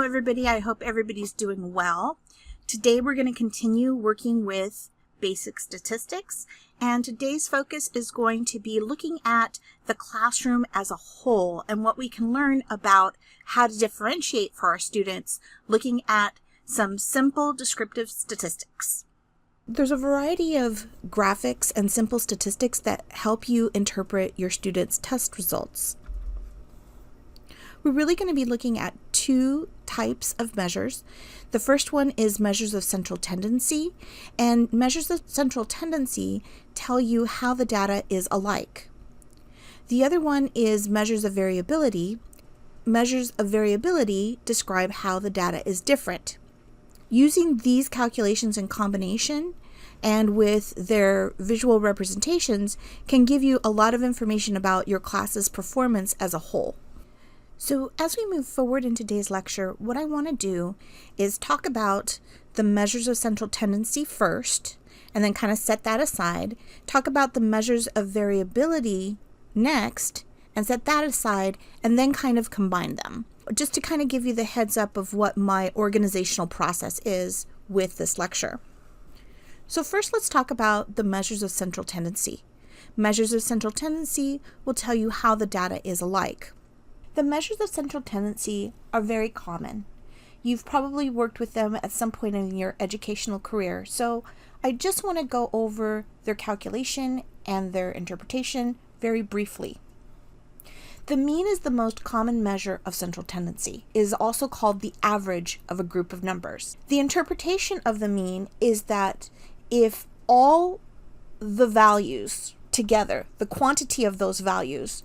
everybody. I hope everybody's doing well. Today we're going to continue working with basic statistics, and today's focus is going to be looking at the classroom as a whole and what we can learn about how to differentiate for our students, looking at some simple descriptive statistics. There's a variety of graphics and simple statistics that help you interpret your students' test results. We're really going to be looking at two types of measures. The first one is measures of central tendency, and measures of central tendency tell you how the data is alike. The other one is measures of variability. Measures of variability describe how the data is different. Using these calculations in combination and with their visual representations can give you a lot of information about your class's performance as a whole. So as we move forward in today's lecture, what I want to do is talk about the measures of central tendency first, and then kind of set that aside, talk about the measures of variability next, and set that aside, and then kind of combine them, just to kind of give you the heads up of what my organizational process is with this lecture. So first, let's talk about the measures of central tendency. Measures of central tendency will tell you how the data is alike. The measures of central tendency are very common. You've probably worked with them at some point in your educational career, so I just want to go over their calculation and their interpretation very briefly. The mean is the most common measure of central tendency. It is also called the average of a group of numbers. The interpretation of the mean is that if all the values together, the quantity of those values,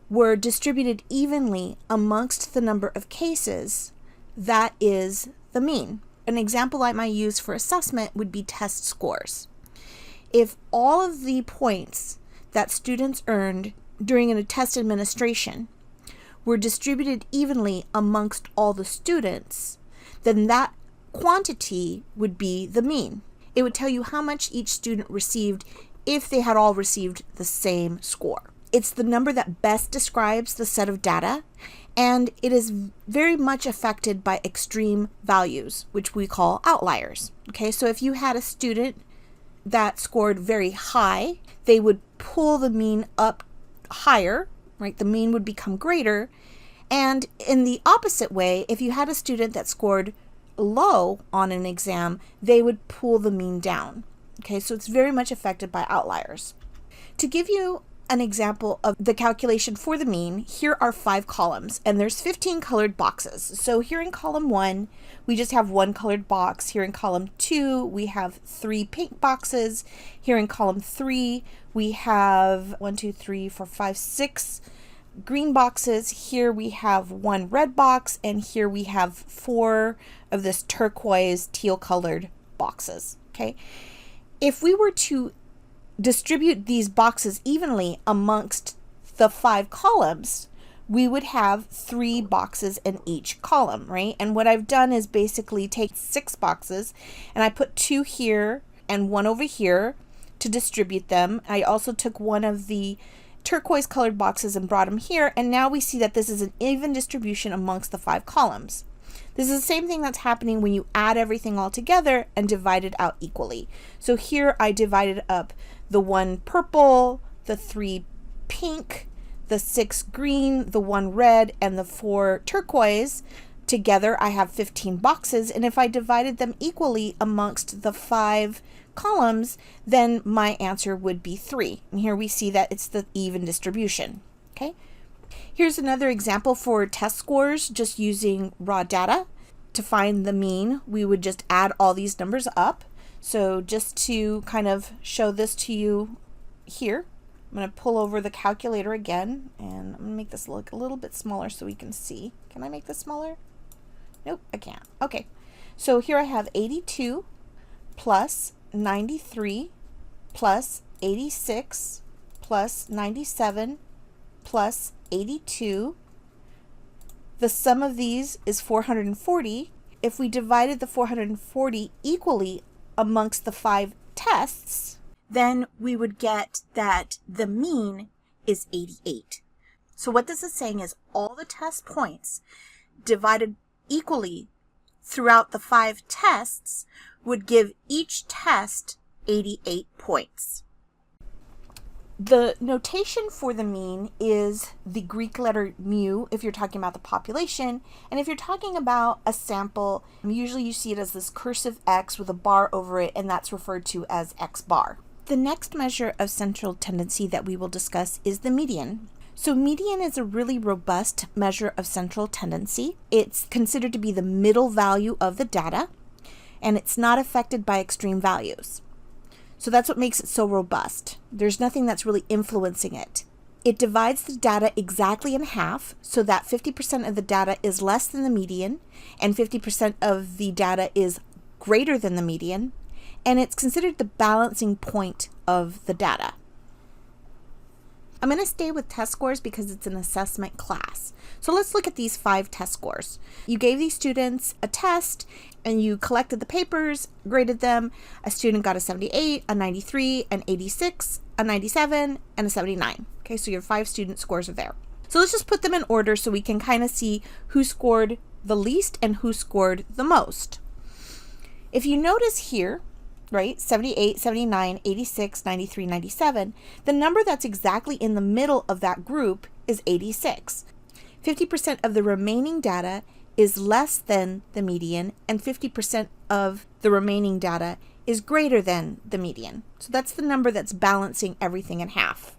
were distributed evenly amongst the number of cases, that is the mean. An example I might use for assessment would be test scores. If all of the points that students earned during a test administration were distributed evenly amongst all the students, then that quantity would be the mean. It would tell you how much each student received if they had all received the same score. It's the number that best describes the set of data, and it is very much affected by extreme values, which we call outliers. Okay, so if you had a student that scored very high, they would pull the mean up higher, right? The mean would become greater. And in the opposite way, if you had a student that scored low on an exam, they would pull the mean down. Okay, so it's very much affected by outliers. To give you an example of the calculation for the mean, here are 5 columns, and there's 15 colored boxes. So here in column 1, we just have 1 colored box. Here in column 2, we have 3 pink boxes. Here in column 3, we have 6 green boxes. Here we have 1 red box, and here we have 4 of this turquoise teal colored boxes. Okay, if we were to distribute these boxes evenly amongst the 5 columns, we would have 3 boxes in each column, right? And what I've done is basically take 6 boxes and I put 2 here and 1 over here to distribute them. I also took one of the turquoise colored boxes and brought them here, and now we see that this is an even distribution amongst the 5 columns. This is the same thing that's happening when you add everything all together and divide it out equally. So here I divided up the 1 purple, the 3 pink, the 6 green, the 1 red, and the 4 turquoise. Together I have 15 boxes, and if I divided them equally amongst the 5 columns, then my answer would be 3. And here we see that it's the even distribution. Okay. Here's another example for test scores, just using raw data. To find the mean, we would just add all these numbers up. So just to kind of show this to you here, I'm going to pull over the calculator again, and I'm going to make this look a little bit smaller so we can see. Can I make this smaller? Nope, I can't. Okay, so here I have 82 plus 93 plus 86 plus 97 plus 82. The sum of these is 440. If we divided the 440 equally amongst the 5 tests, then we would get that the mean is 88. So what this is saying is all the test points divided equally throughout the 5 tests would give each test 88 points. The notation for the mean is the Greek letter mu if you're talking about the population, and if you're talking about a sample, usually you see it as this cursive X with a bar over it, and that's referred to as X bar. The next measure of central tendency that we will discuss is the median. So median is a really robust measure of central tendency. It's considered to be the middle value of the data, and it's not affected by extreme values. So that's what makes it so robust. There's nothing that's really influencing it. It divides the data exactly in half so that 50% of the data is less than the median and 50% of the data is greater than the median, and it's considered the balancing point of the data. I'm going to stay with test scores because it's an assessment class. So let's look at these 5 test scores. You gave these students a test and you collected the papers, graded them. A student got a 78, a 93, an 86, a 97, and a 79. Okay, so your 5 student scores are there. So let's just put them in order so we can kind of see who scored the least and who scored the most. If you notice here, right, 78, 79, 86, 93, 97, the number that's exactly in the middle of that group is 86. 50% of the remaining data is less than the median, and 50% of the remaining data is greater than the median. So that's the number that's balancing everything in half.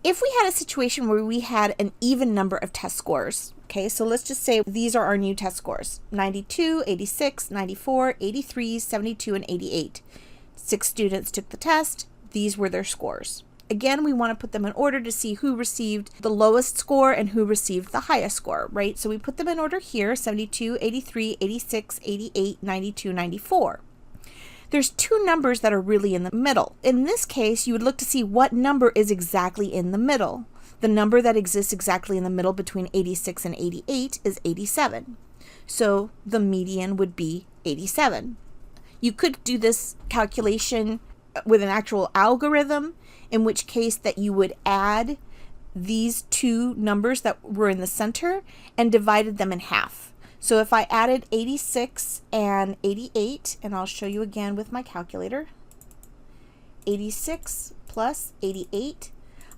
If we had a situation where we had an even number of test scores, okay, so let's just say these are our new test scores, 92, 86, 94, 83, 72, and 88. 6 students took the test. These were their scores. Again, we want to put them in order to see who received the lowest score and who received the highest score, right? So we put them in order here, 72, 83, 86, 88, 92, 94. There's 2 numbers that are really in the middle. In this case, you would look to see what number is exactly in the middle. The number that exists exactly in the middle between 86 and 88 is 87. So the median would be 87. You could do this calculation with an actual algorithm, in which case that you would add these 2 numbers that were in the center and divided them in half. So if I added 86 and 88, and I'll show you again with my calculator, 86 plus 88,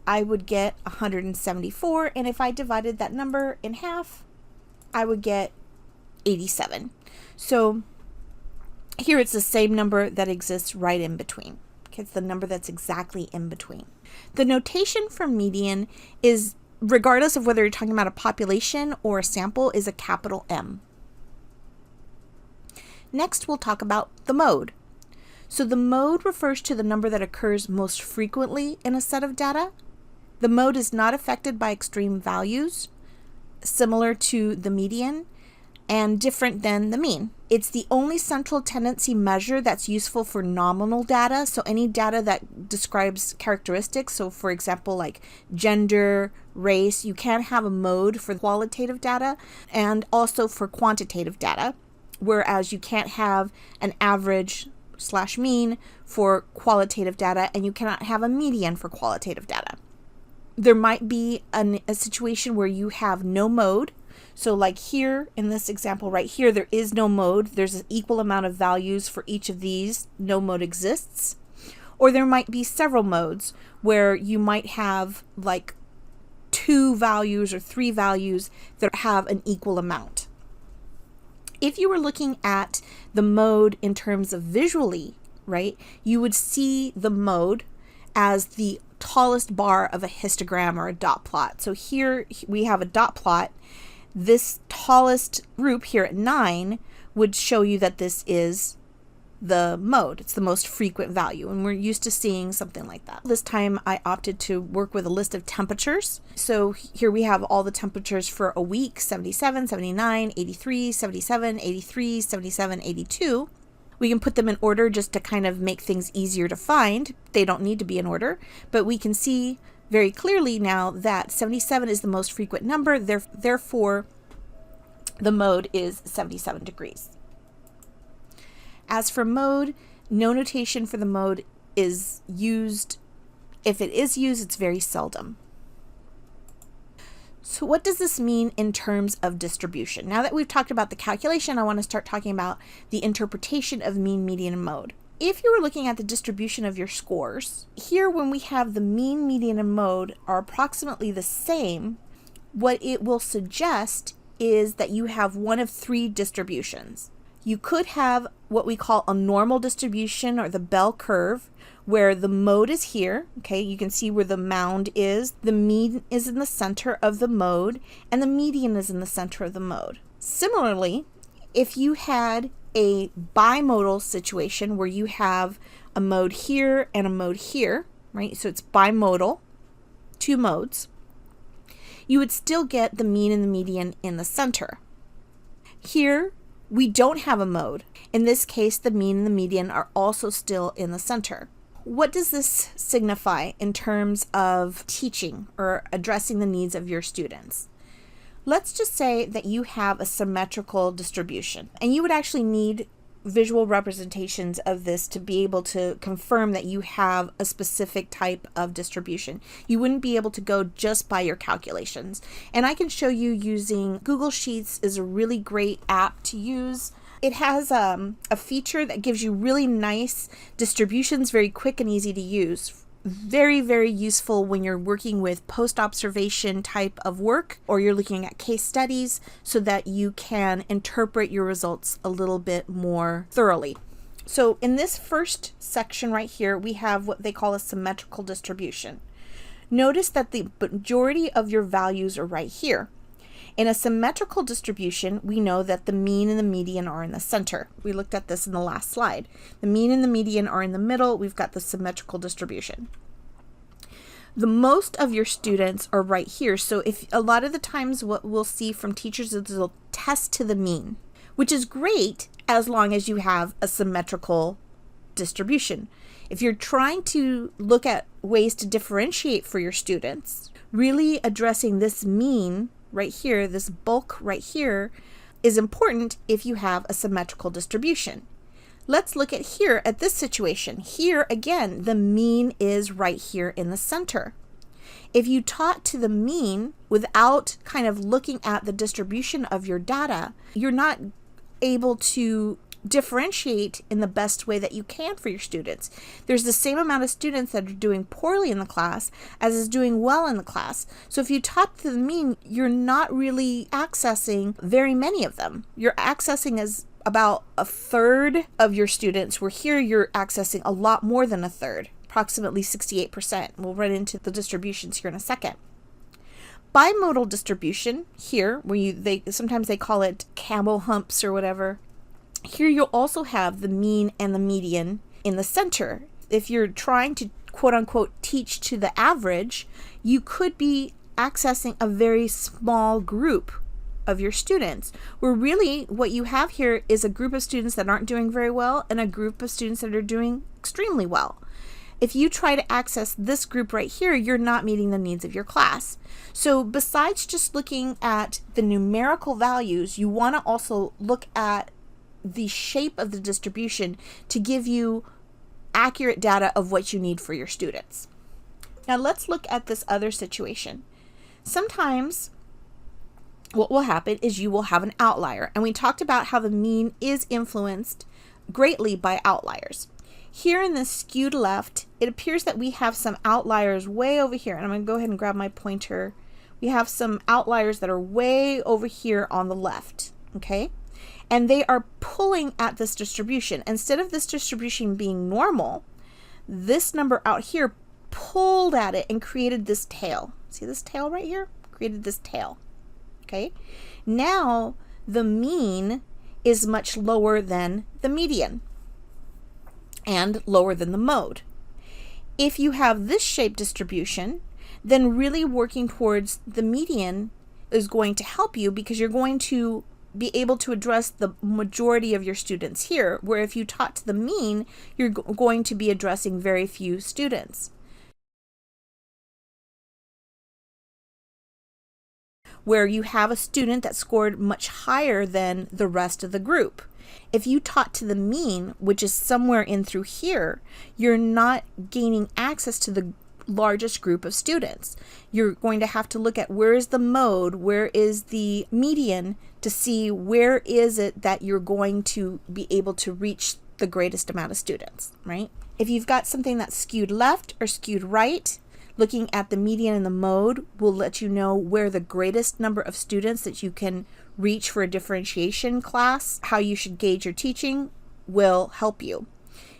I would get 174, and if I divided that number in half, I would get 87. So here it's the same number that exists right in between. Okay, it's the number that's exactly in between. The notation for median is, regardless of whether you're talking about a population or a sample, is a capital M. Next, we'll talk about the mode. So the mode refers to the number that occurs most frequently in a set of data. The mode is not affected by extreme values, similar to the median, and different than the mean. It's the only central tendency measure that's useful for nominal data, so any data that describes characteristics, so for example like gender, race, you can have a mode for qualitative data and also for quantitative data, whereas you can't have an average / mean for qualitative data, and you cannot have a median for qualitative data. There might be a situation where you have no mode. So like here in this example right here, there is no mode. There's an equal amount of values for each of these. No mode exists. Or there might be several modes where you might have like 2 values or 3 values that have an equal amount. If you were looking at the mode in terms of visually, right, you would see the mode as the tallest bar of a histogram or a dot plot. So here we have a dot plot. This tallest group here at 9 would show you that this is the mode. It's the most frequent value, and we're used to seeing something like that. This time I opted to work with a list of temperatures. So here we have all the temperatures for a week: 77, 79, 83, 77, 83, 77, 82. We can put them in order just to kind of make things easier to find. They don't need to be in order, but we can see very clearly now that 77 is the most frequent number, therefore the mode is 77 degrees. As for mode, no notation for the mode is used. If it is used, it's very seldom. So what does this mean in terms of distribution? Now that we've talked about the calculation, I want to start talking about the interpretation of mean, median, and mode. If you were looking at the distribution of your scores, here when we have the mean, median, and mode are approximately the same, what it will suggest is that you have one of three distributions. You could have what we call a normal distribution, or the bell curve, where the mode is here. Okay, you can see where the mound is. The mean is in the center of the mode, and the median is in the center of the mode. Similarly, if you had a bimodal situation where you have a mode here and a mode here, right? So it's bimodal, two modes. You would still get the mean and the median in the center. Here, we don't have a mode. In this case, the mean and the median are also still in the center. What does this signify in terms of teaching or addressing the needs of your students? Let's just say that you have a symmetrical distribution, and you would actually need visual representations of this to be able to confirm that you have a specific type of distribution. You wouldn't be able to go just by your calculations. And I can show you using Google Sheets is a really great app to use. It has a feature that gives you really nice distributions, very quick and easy to use. Very, very useful when you're working with post-observation type of work, or you're looking at case studies, so that you can interpret your results a little bit more thoroughly. So in this first section right here, we have what they call a symmetrical distribution. Notice that the majority of your values are right here. In a symmetrical distribution, we know that the mean and the median are in the center. We looked at this in the last slide. The mean and the median are in the middle. We've got the symmetrical distribution. The most of your students are right here. So if a lot of the times what we'll see from teachers is they'll test to the mean, which is great as long as you have a symmetrical distribution. If you're trying to look at ways to differentiate for your students, really addressing this mean right here, this bulk right here, is important if you have a symmetrical distribution. Let's look at here at this situation. Here again, the mean is right here in the center. If you taught to the mean without kind of looking at the distribution of your data, you're not able to differentiate in the best way that you can for your students. There's the same amount of students that are doing poorly in the class as is doing well in the class. So if you taught to the mean, you're not really accessing very many of them. You're accessing as about a third of your students, where here you're accessing a lot more than a third, approximately 68%. We'll run into the distributions here in a second. Bimodal distribution here, where sometimes they call it camel humps or whatever. Here you'll also have the mean and the median in the center. If you're trying to quote unquote teach to the average, you could be accessing a very small group of your students, where really what you have here is a group of students that aren't doing very well and a group of students that are doing extremely well. If you try to access this group right here, you're not meeting the needs of your class. So besides just looking at the numerical values, you want to also look at the shape of the distribution to give you accurate data of what you need for your students. Now let's look at this other situation. Sometimes what will happen is you will have an outlier, and we talked about how the mean is influenced greatly by outliers. Here in this skewed left, it appears that we have some outliers way over here, and I'm going to go ahead and grab my pointer. We have some outliers that are way over here on the left, okay? And they are pulling at this distribution. Instead of this distribution being normal, this number out here pulled at it and created this tail. See this tail right here? Created this tail. Okay, now the mean is much lower than the median and lower than the mode. If you have this shape distribution, then really working towards the median is going to help you, because you're going to be able to address the majority of your students here, where if you taught to the mean, you're going to be addressing very few students. Where you have a student that scored much higher than the rest of the group. If you taught to the mean, which is somewhere in through here, you're not gaining access to the largest group of students. You're going to have to look at where is the mode, where is the median, to see where is it that you're going to be able to reach the greatest amount of students, right? If you've got something that's skewed left or skewed right, looking at the median and the mode will let you know where the greatest number of students that you can reach for a differentiation class. How you should gauge your teaching will help you.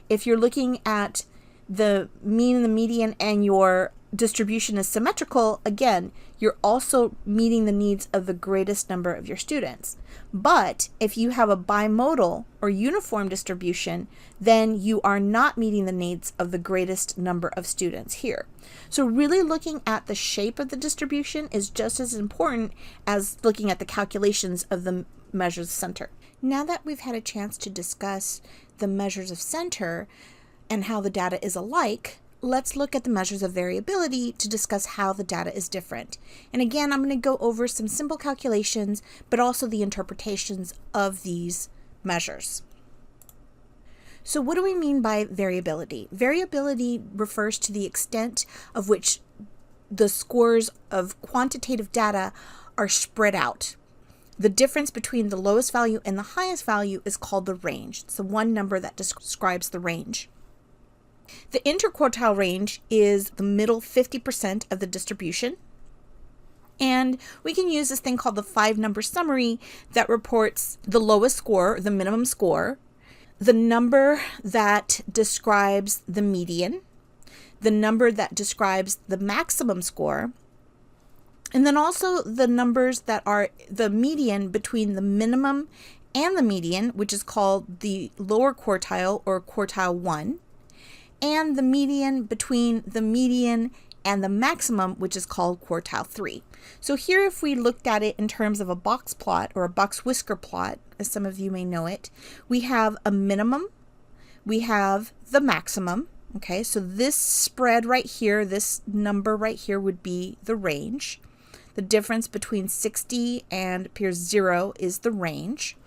If you're looking at the mean and the median and your distribution is symmetrical, again, you're also meeting the needs of the greatest number of your students. But if you have a bimodal or uniform distribution, then you are not meeting the needs of the greatest number of students here. So really looking at the shape of the distribution is just as important as looking at the calculations of the measures of center. Now that we've had a chance to discuss the measures of center and how the data is alike, let's look at the measures of variability to discuss how the data is different. And again, I'm going to go over some simple calculations, but also the interpretations of these measures. So what do we mean by variability? Variability refers to the extent of which the scores of quantitative data are spread out. The difference between the lowest value and the highest value is called the range. It's the one number that describes the range. The interquartile range is the middle 50% of the distribution. And we can use this thing called the 5-number summary that reports the lowest score, the minimum score, the number that describes the median, the number that describes the maximum score, and then also the numbers that are the median between the minimum and the median, which is called the lower quartile or quartile 1, and the median between the median and the maximum, which is called quartile 3. So here, if we looked at it in terms of a box plot or a box whisker plot, as some of you may know it, we have a minimum, we have the maximum. Okay, so this spread right here, this number right here would be the range. The difference between 60 and appears 0 is the range.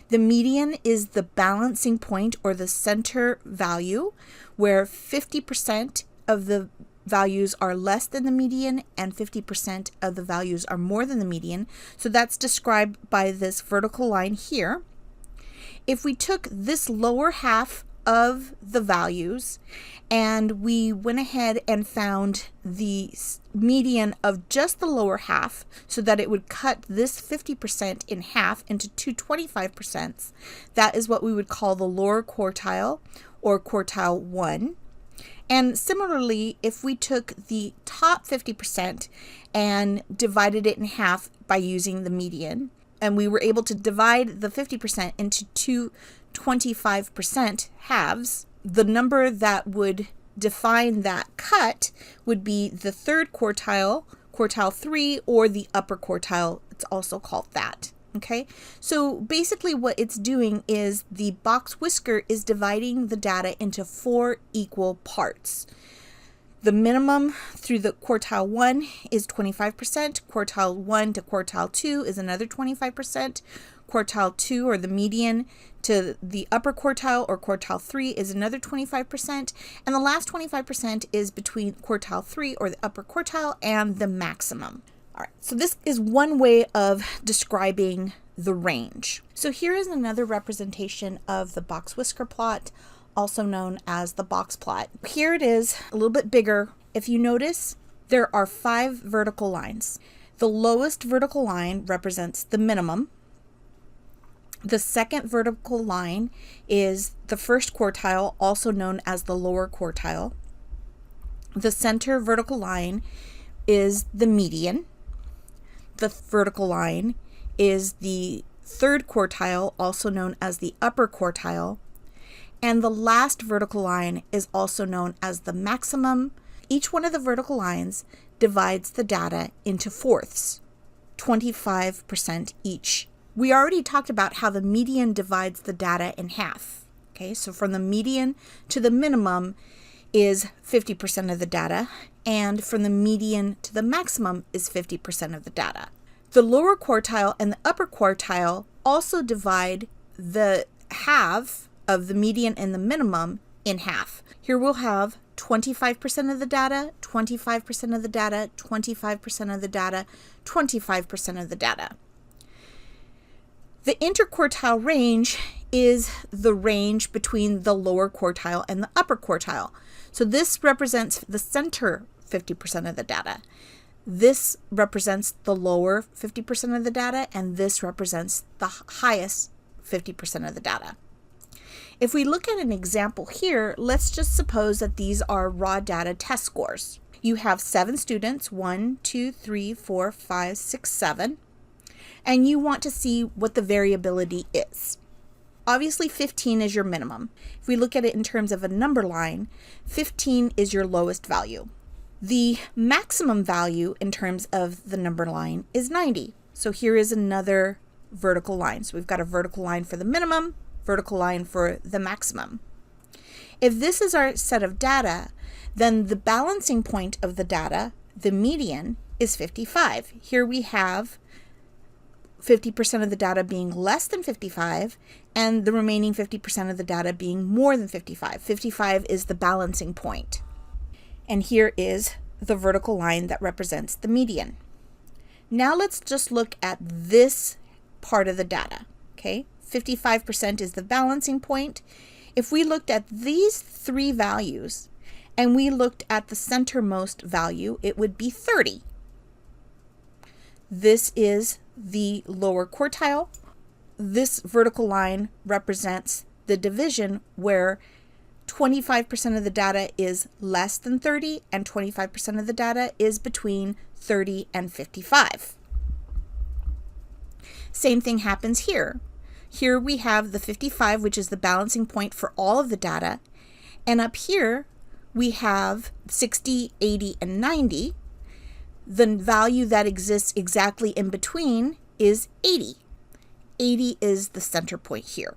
The median is the balancing point or the center value, where 50% of the values are less than the median and 50% of the values are more than the median. So that's described by this vertical line here. If we took this lower half of the values and we went ahead and found the median of just the lower half so that it would cut this 50% in half into two 25%, that is what we would call the lower quartile or quartile 1. And similarly, if we took the top 50% and divided it in half by using the median, and we were able to divide the 50% into two 25% halves, the number that would define that cut would be the third quartile, quartile 3, or the upper quartile. It's also called that. Okay, so basically what it's doing is the box whisker is dividing the data into 4 equal parts. The minimum through the quartile 1 is 25%, quartile 1 to quartile 2 is another 25%, quartile 2 or the median to the upper quartile or quartile 3 is another 25%, and the last 25% is between quartile 3 or the upper quartile and the maximum. All right, so this is one way of describing the range. So here is another representation of the box whisker plot, also known as the box plot. Here it is, a little bit bigger. If you notice, there are 5 vertical lines. The lowest vertical line represents the minimum. The second vertical line is the first quartile, also known as the lower quartile. The center vertical line is the median. The vertical line is the third quartile, also known as the upper quartile. And the last vertical line is also known as the maximum. Each one of the vertical lines divides the data into fourths, 25% each. We already talked about how the median divides the data in half. Okay, so from the median to the minimum is 50% of the data, and from the median to the maximum is 50% of the data. The lower quartile and the upper quartile also divide the half of the median and the minimum in half. Here we'll have 25% of the data, 25% of the data, 25% of the data, 25% of the data. The interquartile range is the range between the lower quartile and the upper quartile. So this represents the center 50% of the data. This represents the lower 50% of the data, and this represents the highest 50% of the data. If we look at an example here, let's just suppose that these are raw data test scores. You have 7 students, 1, 2, 3, 4, 5, 6, 7, and you want to see what the variability is. Obviously 15 is your minimum. If we look at it in terms of a number line, 15 is your lowest value. The maximum value in terms of the number line is 90. So here is another vertical line. So we've got a vertical line for the minimum, vertical line for the maximum. If this is our set of data, then the balancing point of the data, the median, is 55. Here we have 50% of the data being less than 55 and the remaining 50% of the data being more than 55. 55 is the balancing point. And here is the vertical line that represents the median. Now let's just look at this part of the data, okay? 55% is the balancing point. If we looked at these 3 values and we looked at the centermost value, it would be 30. This is the lower quartile. This vertical line represents the division where 25% of the data is less than 30 and 25% of the data is between 30 and 55. Same thing happens here. Here we have the 55, which is the balancing point for all of the data. And up here we have 60, 80, and 90. The value that exists exactly in between is 80. 80 is the center point here.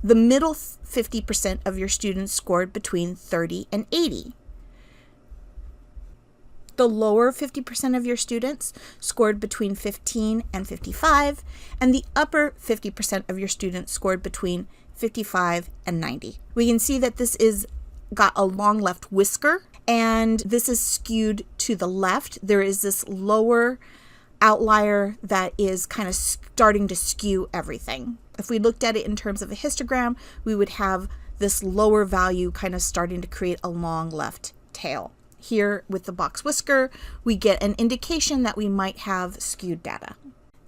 The middle 50% of your students scored between 30 and 80. The lower 50% of your students scored between 15 and 55, and the upper 50% of your students scored between 55 and 90. We can see that this is got a long left whisker, and this is skewed to the left. There is this lower outlier that is kind of starting to skew everything. If we looked at it in terms of a histogram, we would have this lower value kind of starting to create a long left tail. Here with the box whisker, we get an indication that we might have skewed data.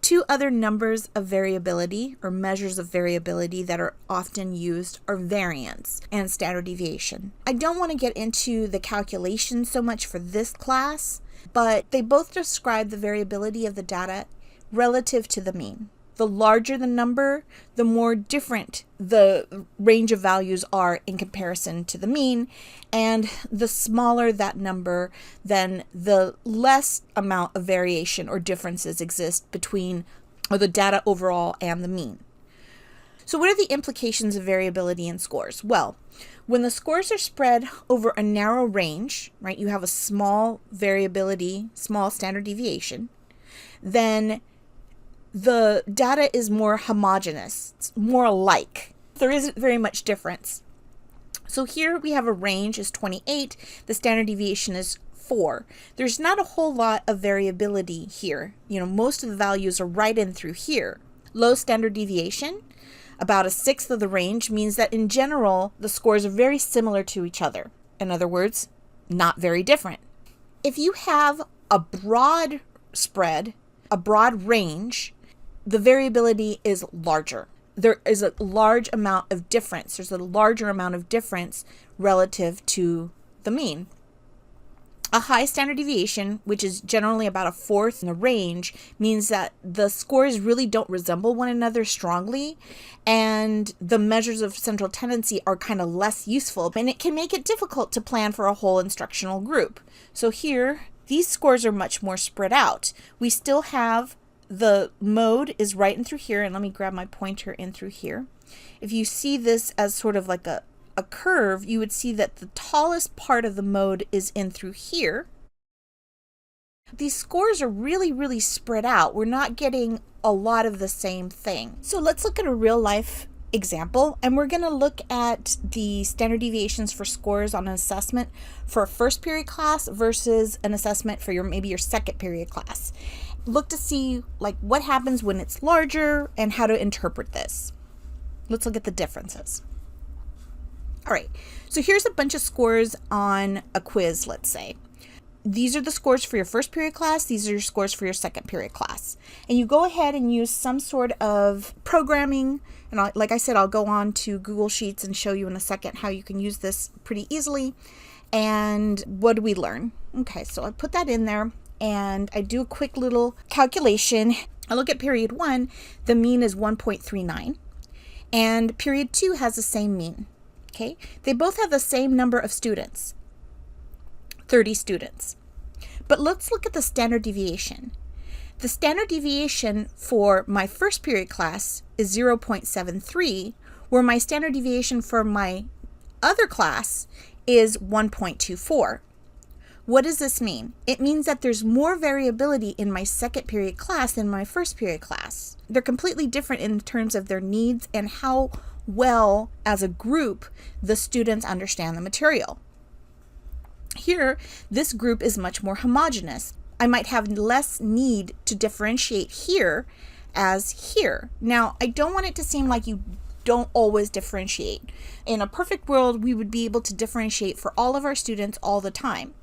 2 other numbers of variability or measures of variability that are often used are variance and standard deviation. I don't want to get into the calculation so much for this class, but they both describe the variability of the data relative to the mean. The larger the number, the more different the range of values are in comparison to the mean, and the smaller that number, then the less amount of variation or differences exist between the data overall and the mean. So what are the implications of variability in scores? Well, when the scores are spread over a narrow range, right, you have a small variability, small standard deviation, then the data is more homogeneous, it's more alike. There isn't very much difference. So here we have a range is 28, the standard deviation is 4. There's not a whole lot of variability here. Most of the values are right in through here. Low standard deviation, about 1/6 of the range, means that in general, the scores are very similar to each other. In other words, not very different. If you have a broad spread, a broad range, the variability is larger. There is a large amount of difference. There's a larger amount of difference relative to the mean. A high standard deviation, which is generally about 1/4 in the range, means that the scores really don't resemble one another strongly, and the measures of central tendency are kind of less useful, and it can make it difficult to plan for a whole instructional group. So here, these scores are much more spread out. We still have the mode is right in through here, and let me grab my pointer in through here. If you see this as sort of like a curve, you would see that the tallest part of the mode is in through here. These scores are really, really spread out. We're not getting a lot of the same thing. So let's look at a real life example, and we're going to look at the standard deviations for scores on an assessment for a first period class versus an assessment for maybe your second period class. Look to see like what happens when it's larger and how to interpret this. Let's look at the differences. All right, so here's a bunch of scores on a quiz, let's say. These are the scores for your first period class. These are your scores for your second period class. And you go ahead and use some sort of programming. And like I said, I'll go on to Google Sheets and show you in a second how you can use this pretty easily. And what do we learn? Okay, so I put that in there and I do a quick little calculation. I look at period 1, the mean is 1.39. And period 2 has the same mean. Okay, they both have the same number of students. 30 students. But let's look at the standard deviation. The standard deviation for my first period class is 0.73, where my standard deviation for my other class is 1.24. What does this mean? It means that there's more variability in my second period class than my first period class. They're completely different in terms of their needs and how well, as a group, the students understand the material. Here, this group is much more homogeneous. I might have less need to differentiate here as here. Now, I don't want it to seem like you don't always differentiate. In a perfect world, we would be able to differentiate for all of our students all the time.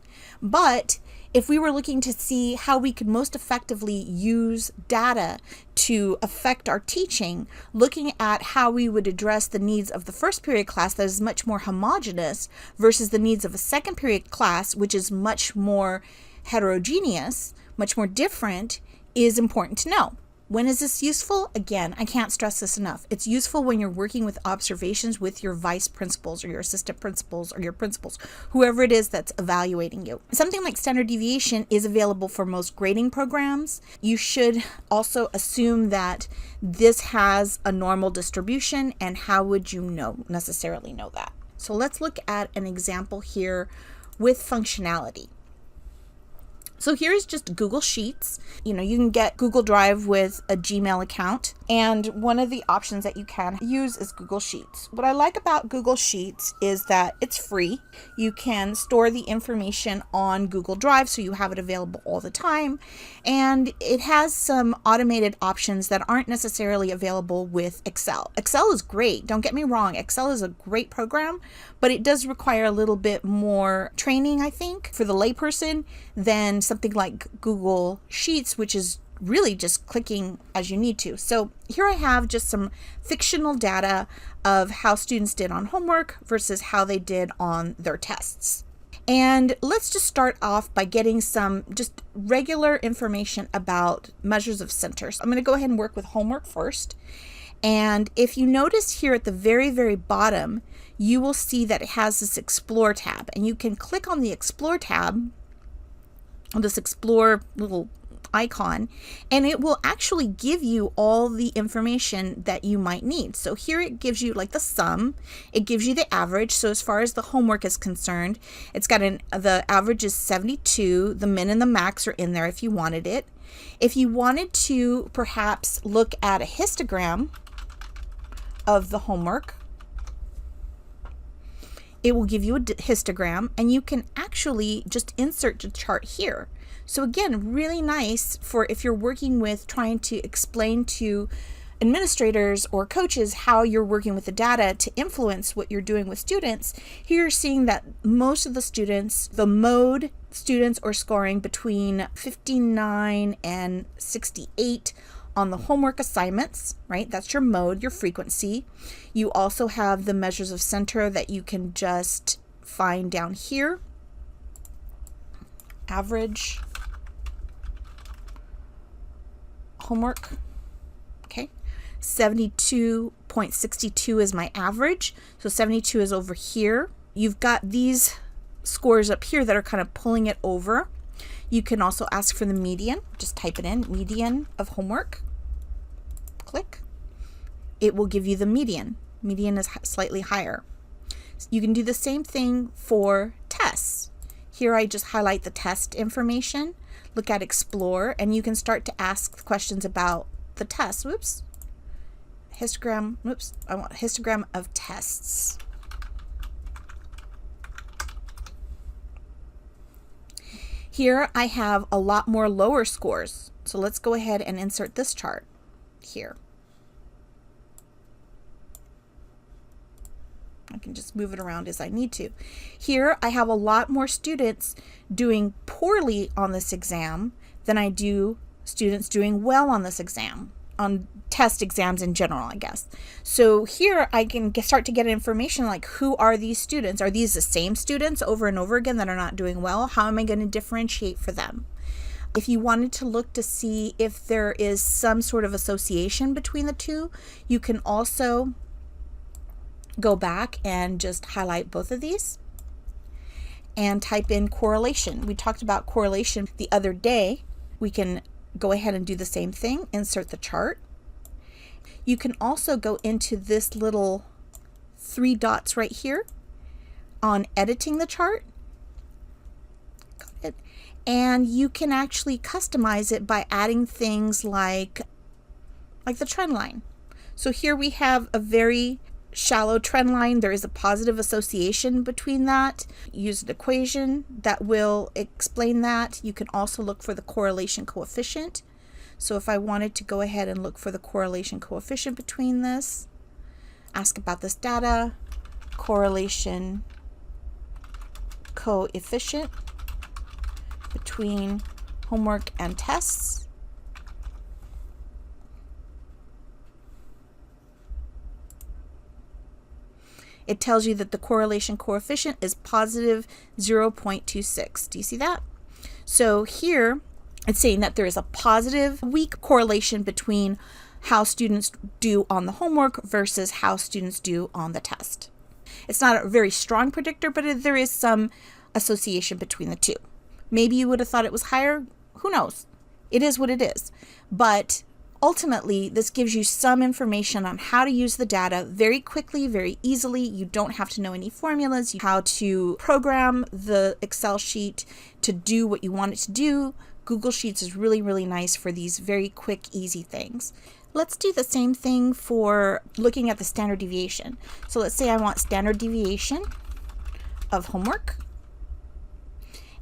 But if we were looking to see how we could most effectively use data to affect our teaching, looking at how we would address the needs of the first period class that is much more homogeneous versus the needs of a second period class, which is much more heterogeneous, much more different, is important to know. When is this useful? Again, I can't stress this enough. It's useful when you're working with observations with your vice principals or your assistant principals or your principals, whoever it is that's evaluating you. Something like standard deviation is available for most grading programs. You should also assume that this has a normal distribution, and how would you necessarily know that? So let's look at an example here with functionality. So here's just Google Sheets. You can get Google Drive with a Gmail account, and one of the options that you can use is Google Sheets. What I like about Google Sheets is that it's free. You can store the information on Google Drive so you have it available all the time, and it has some automated options that aren't necessarily available with Excel. Excel is great, don't get me wrong. Excel is a great program, but it does require a little bit more training, I think, for the layperson than something like Google Sheets, which is really just clicking as you need to. So here I have just some fictional data of how students did on homework versus how they did on their tests. And let's just start off by getting some just regular information about measures of center. So I'm going to go ahead and work with homework first. And if you notice here at the very, very bottom, you will see that it has this Explore tab. And you can click on the Explore tab, on this Explore little icon, and it will actually give you all the information that you might need. So here it gives you like the sum, it gives you the average. So as far as the homework is concerned, it's got the average is 72, the min and the max are in there if you wanted it. If you wanted to perhaps look at a histogram of the homework, it will give you a histogram, and you can actually just insert the chart here. So again, really nice for if you're working with trying to explain to administrators or coaches how you're working with the data to influence what you're doing with students. Here you're seeing that most of the students, the mode students are scoring between 59 and 68 on the homework assignments, right? That's your mode, your frequency. You also have the measures of center that you can just find down here. Average homework, okay? 72.62 is my average. So 72 is over here. You've got these scores up here that are kind of pulling it over. You can also ask for the median. Just type it in, median of homework. Click. It will give you the median. Median is slightly higher. You can do the same thing for tests. Here I just highlight the test information, look at Explore, and you can start to ask questions about the test. Whoops. histogram, oops, I want histogram of tests. Here I have a lot more lower scores. So let's go ahead and insert this chart here. I can just move it around as I need to. Here I have a lot more students doing poorly on this exam than I do students doing well on this exam, on test exams in general, I guess. So here I can start to get information like, who are these students? Are these the same students over and over again that are not doing well? How am I going to differentiate for them? If you wanted to look to see if there is some sort of association between the two, you can also go back and just highlight both of these and type in correlation. We talked about correlation the other day. We can go ahead and do the same thing, insert the chart. You can also go into this little 3 dots right here on editing the chart. Got it. And you can actually customize it by adding things like the trend line. So here we have a very shallow trend line. There is a positive association between that. Use an equation that will explain that. You can also look for the correlation coefficient. So if I wanted to go ahead and look for the correlation coefficient between this, ask about this data, correlation coefficient between homework and tests. It tells you that the correlation coefficient is positive 0.26. Do you see that? So here it's saying that there is a positive weak correlation between how students do on the homework versus how students do on the test. It's not a very strong predictor, but there is some association between the two. Maybe you would have thought it was higher. Who knows? It is what it is. But ultimately, this gives you some information on how to use the data very quickly, very easily. You don't have to know any formulas, how to program the Excel sheet to do what you want it to do. Google Sheets is really, really nice for these very quick, easy things. Let's do the same thing for looking at the standard deviation. So let's say I want standard deviation of homework.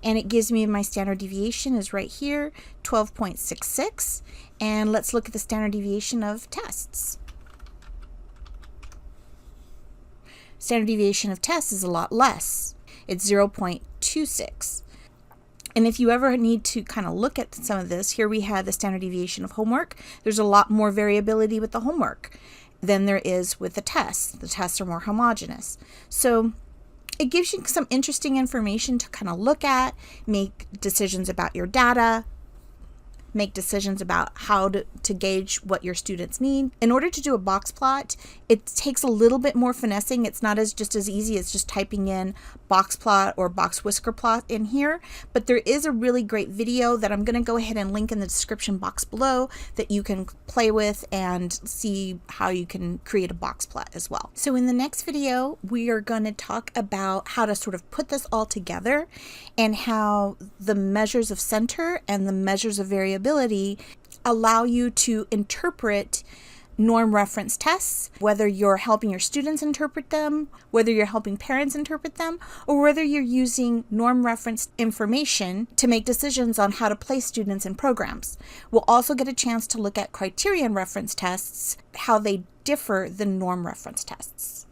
And it gives me my standard deviation is right here, 12.66. And let's look at the standard deviation of tests. Standard deviation of tests is a lot less. It's 0.26. And if you ever need to kind of look at some of this, here we have the standard deviation of homework. There's a lot more variability with the homework than there is with the tests. The tests are more homogeneous. So it gives you some interesting information to kind of look at, make decisions about your data, make decisions about how to gauge what your students need. In order to do a box plot, it takes a little bit more finessing. It's not just as easy as just typing in box plot or box whisker plot in here, but there is a really great video that I'm going to go ahead and link in the description box below that you can play with and see how you can create a box plot as well. So in the next video, we are going to talk about how to sort of put this all together and how the measures of center and the measures of variability allow you to interpret norm reference tests, whether you're helping your students interpret them, whether you're helping parents interpret them, or whether you're using norm reference information to make decisions on how to place students in programs. We'll also get a chance to look at criterion reference tests, how they differ than norm reference tests.